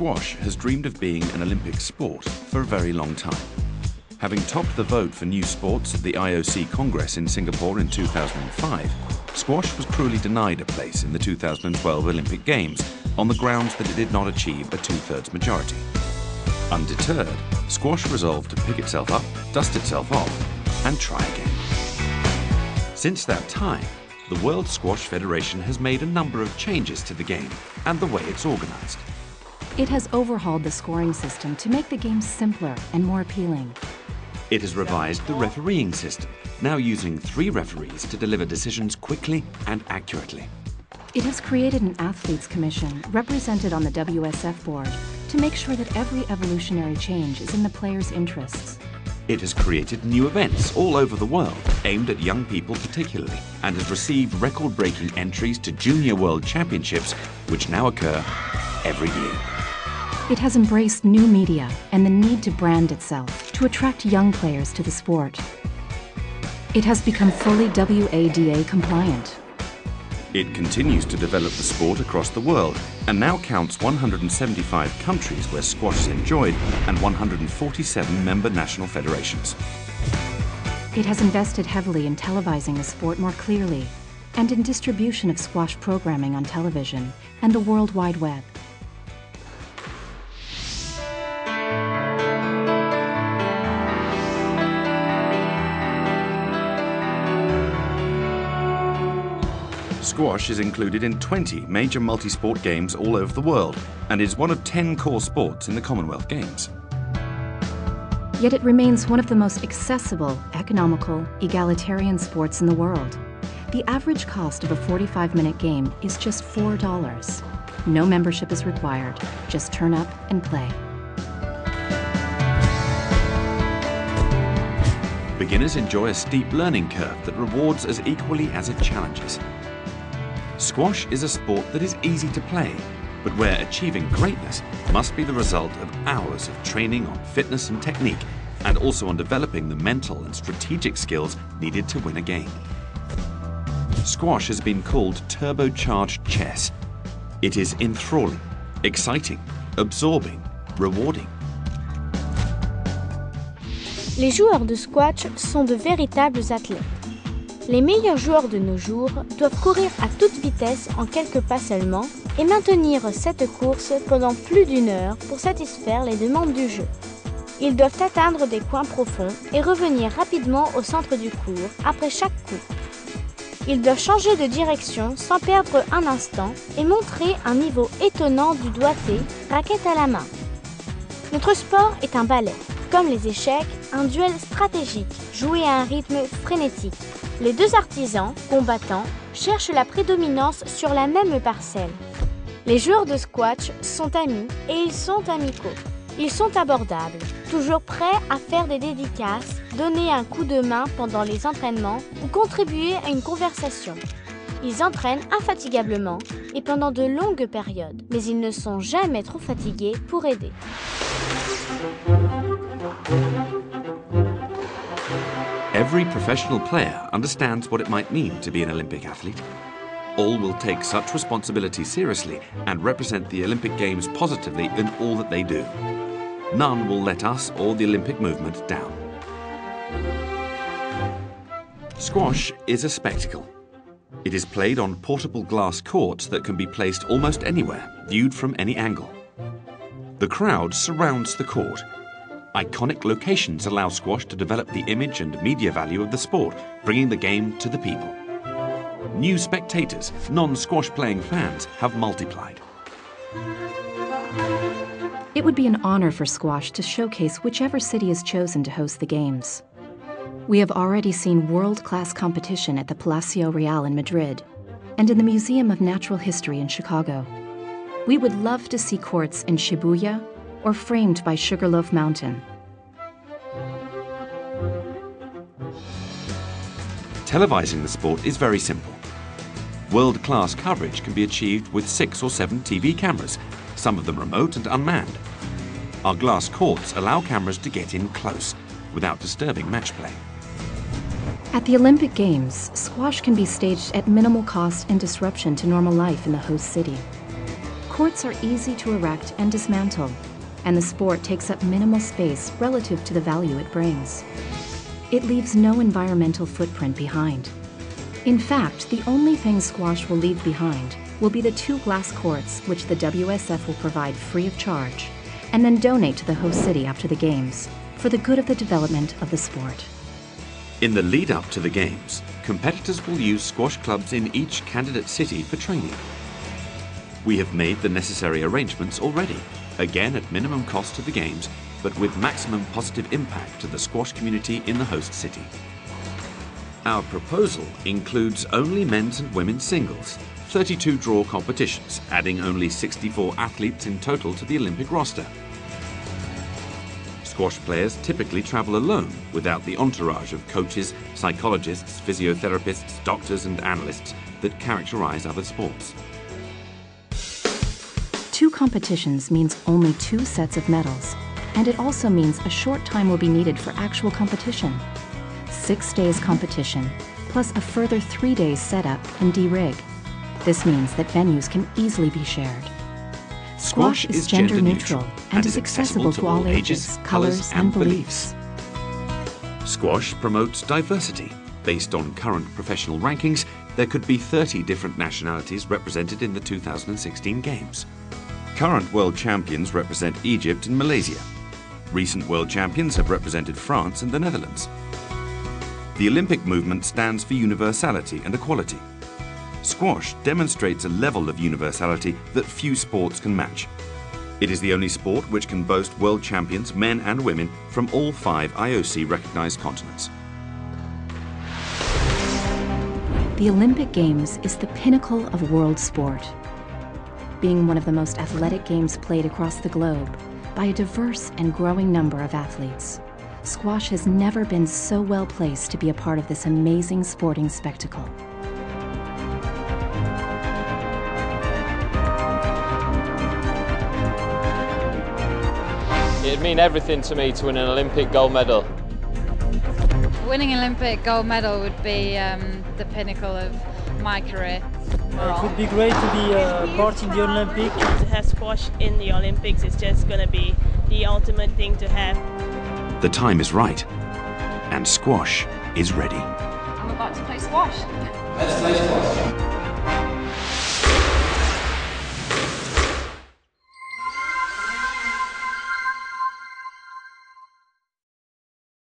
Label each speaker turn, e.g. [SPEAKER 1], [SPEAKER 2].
[SPEAKER 1] Squash has dreamed of being an Olympic sport for a very long time. Having topped the vote for new sports at the IOC Congress in Singapore in 2005, squash was cruelly denied a place in the 2012 Olympic Games on the grounds that it did not achieve a two-thirds majority. Undeterred, squash resolved to pick itself up, dust itself off, and try again. Since that time, the World Squash Federation has made a number of changes to the game and the way it's organized.
[SPEAKER 2] It has overhauled the scoring system to make the game simpler and more appealing.
[SPEAKER 1] It has revised the refereeing system, now using 3 referees to deliver decisions quickly and accurately.
[SPEAKER 2] It has created an athletes commission represented on the WSF board to make sure that every evolutionary change is in the players' interests.
[SPEAKER 1] It has created new events all over the world, aimed at young people particularly, and has received record-breaking entries to Junior World Championships, which now occur every year.
[SPEAKER 2] It has embraced new media and the need to brand itself to attract young players to the sport. It has become fully WADA compliant.
[SPEAKER 1] It continues to develop the sport across the world and now counts 175 countries where squash is enjoyed and 147 member national federations.
[SPEAKER 2] It has invested heavily in televising the sport more clearly and in distribution of squash programming on television and the World Wide Web.
[SPEAKER 1] Squash is included in 20 major multi-sport games all over the world and is one of 10 core sports in the Commonwealth Games.
[SPEAKER 2] Yet it remains one of the most accessible, economical, egalitarian sports in the world. The average cost of a 45-minute game is just $4. No membership is required. Just turn up and play.
[SPEAKER 1] Beginners enjoy a steep learning curve that rewards as equally as it challenges. Squash is a sport that is easy to play, but where achieving greatness must be the result of hours of training on fitness and technique, and also on developing the mental and strategic skills needed to win a game. Squash has been called turbocharged chess. It is enthralling, exciting, absorbing, rewarding.
[SPEAKER 3] Les joueurs de squash sont de véritables athlètes. Les meilleurs joueurs de nos jours doivent courir à toute vitesse en quelques pas seulement et maintenir cette course pendant plus d'1 heure pour satisfaire les demandes du jeu. Ils doivent atteindre des coins profonds et revenir rapidement au centre du court après chaque coup. Ils doivent changer de direction sans perdre un instant et montrer un niveau étonnant du doigté, raquette à la main. Notre sport est un ballet, comme les échecs, un duel stratégique joué à un rythme frénétique. Les deux artisans, combattants, cherchent la prédominance sur la même parcelle. Les joueurs de squash sont amis et ils sont amicaux. Ils sont abordables, toujours prêts à faire des dédicaces, donner un coup de main pendant les entraînements ou contribuer à une conversation. Ils entraînent infatigablement et pendant de longues périodes, mais ils ne sont jamais trop fatigués pour aider.
[SPEAKER 1] Every professional player understands what it might mean to be an Olympic athlete. All will take such responsibility seriously and represent the Olympic Games positively in all that they do. None will let us or the Olympic movement down. Squash is a spectacle. It is played on portable glass courts that can be placed almost anywhere, viewed from any angle. The crowd surrounds the court. Iconic locations allow squash to develop the image and media value of the sport, bringing the game to the people. New spectators, non-squash playing fans, have multiplied.
[SPEAKER 2] It would be an honor for squash to showcase whichever city is chosen to host the Games. We have already seen world-class competition at the Palacio Real in Madrid and in the Museum of Natural History in Chicago. We would love to see courts in Shibuya or framed by Sugarloaf Mountain.
[SPEAKER 1] Televising the sport is very simple. World-class coverage can be achieved with 6 or 7 TV cameras, some of them remote and unmanned. Our glass courts allow cameras to get in close, without disturbing match play.
[SPEAKER 2] At the Olympic Games, squash can be staged at minimal cost and disruption to normal life in the host city. courts are easy to erect and dismantle, and the sport takes up minimal space relative to the value it brings. It leaves no environmental footprint behind. In fact, the only thing squash will leave behind will be the 2 glass courts which the WSF will provide free of charge, and then donate to the host city after the Games, for the good of the development of the sport.
[SPEAKER 1] In the lead up to the Games, competitors will use squash clubs in each candidate city for training. We have made the necessary arrangements already, again at minimum cost to the Games, but with maximum positive impact to the squash community in the host city. Our proposal includes only men's and women's singles, 32 draw competitions, adding only 64 athletes in total to the Olympic roster. Squash players typically travel alone without the entourage of coaches, psychologists, physiotherapists, doctors and analysts that characterize other sports.
[SPEAKER 2] 2 competitions means only 2 sets of medals, and it also means a short time will be needed for actual competition. 6 days competition, plus a further 3 days setup and de-rig. This means that venues can easily be shared. Squash is gender neutral and is accessible to all ages, colors, and beliefs.
[SPEAKER 1] Squash promotes diversity. Based on current professional rankings, there could be 30 different nationalities represented in the 2016 Games. Current world champions represent Egypt and Malaysia. Recent world champions have represented France and the Netherlands. The Olympic movement stands for universality and equality. Squash demonstrates a level of universality that few sports can match. It is the only sport which can boast world champions, men and women, from all 5 IOC-recognized continents.
[SPEAKER 2] The Olympic Games is the pinnacle of world sport. Being one of the most athletic games played across the globe by a diverse and growing number of athletes, squash has never been so well placed to be a part of this amazing sporting spectacle.
[SPEAKER 4] It'd mean everything to me to win an Olympic gold medal.
[SPEAKER 5] Winning an Olympic gold medal would be the pinnacle of my career.
[SPEAKER 6] It would be great to be part in the Olympics.
[SPEAKER 7] To have squash in the Olympics is just going to be the ultimate thing to have.
[SPEAKER 1] The time is right, and squash is ready.
[SPEAKER 5] I'm about to play squash.
[SPEAKER 8] Let's play squash.